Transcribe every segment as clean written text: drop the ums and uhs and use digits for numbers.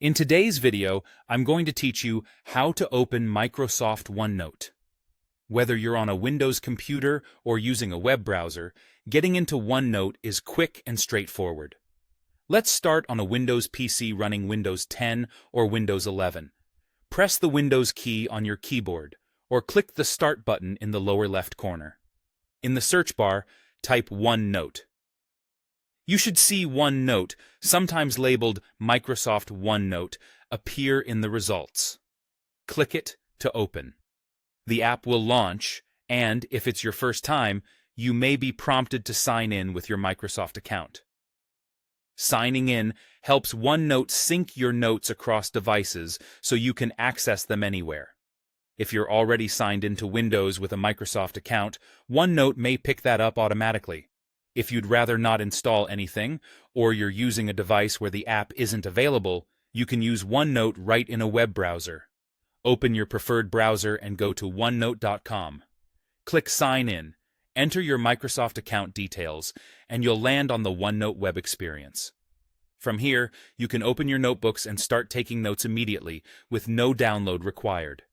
In today's video, I'm going to teach you how to open Microsoft OneNote. Whether you're on a Windows computer or using a web browser, getting into OneNote is quick and straightforward. Let's start on a Windows PC running Windows 10 or Windows 11. Press the Windows key on your keyboard, or click the Start button in the lower left corner. In the search bar, type OneNote. You should see OneNote, sometimes labeled Microsoft OneNote, appear in the results. Click it to open. The app will launch, and if it's your first time, you may be prompted to sign in with your Microsoft account. Signing in helps OneNote sync your notes across devices so you can access them anywhere. If you're already signed into Windows with a Microsoft account, OneNote may pick that up automatically. If you'd rather not install anything, or you're using a device where the app isn't available, you can use OneNote right in a web browser. Open your preferred browser and go to OneNote.com. Click Sign In, enter your Microsoft account details, and you'll land on the OneNote web experience. From here, you can open your notebooks and start taking notes immediately, with no download required.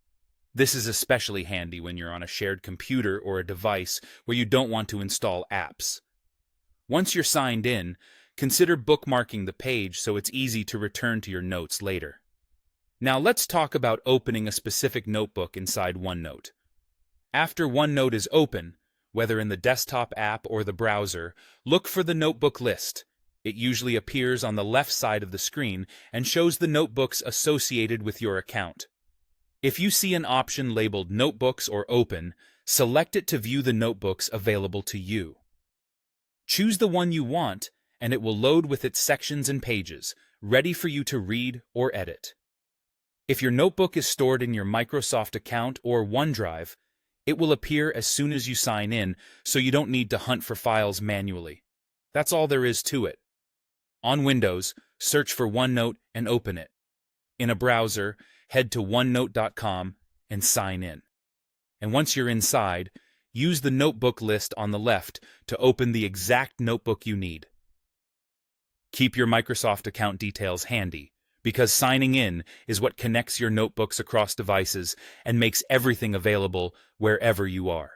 This is especially handy when you're on a shared computer or a device where you don't want to install apps. Once you're signed in, consider bookmarking the page so it's easy to return to your notes later. Now let's talk about opening a specific notebook inside OneNote. After OneNote is open, whether in the desktop app or the browser, look for the notebook list. It usually appears on the left side of the screen and shows the notebooks associated with your account. If you see an option labeled Notebooks or Open, select it to view the notebooks available to you. Choose the one you want, and it will load with its sections and pages, ready for you to read or edit. If your notebook is stored in your Microsoft account or OneDrive, it will appear as soon as you sign in, so you don't need to hunt for files manually. That's all there is to it. On Windows, search for OneNote and open it. In a browser, head to OneNote.com and sign in. And once you're inside, use the notebook list on the left to open the exact notebook you need. Keep your Microsoft account details handy, because signing in is what connects your notebooks across devices and makes everything available wherever you are.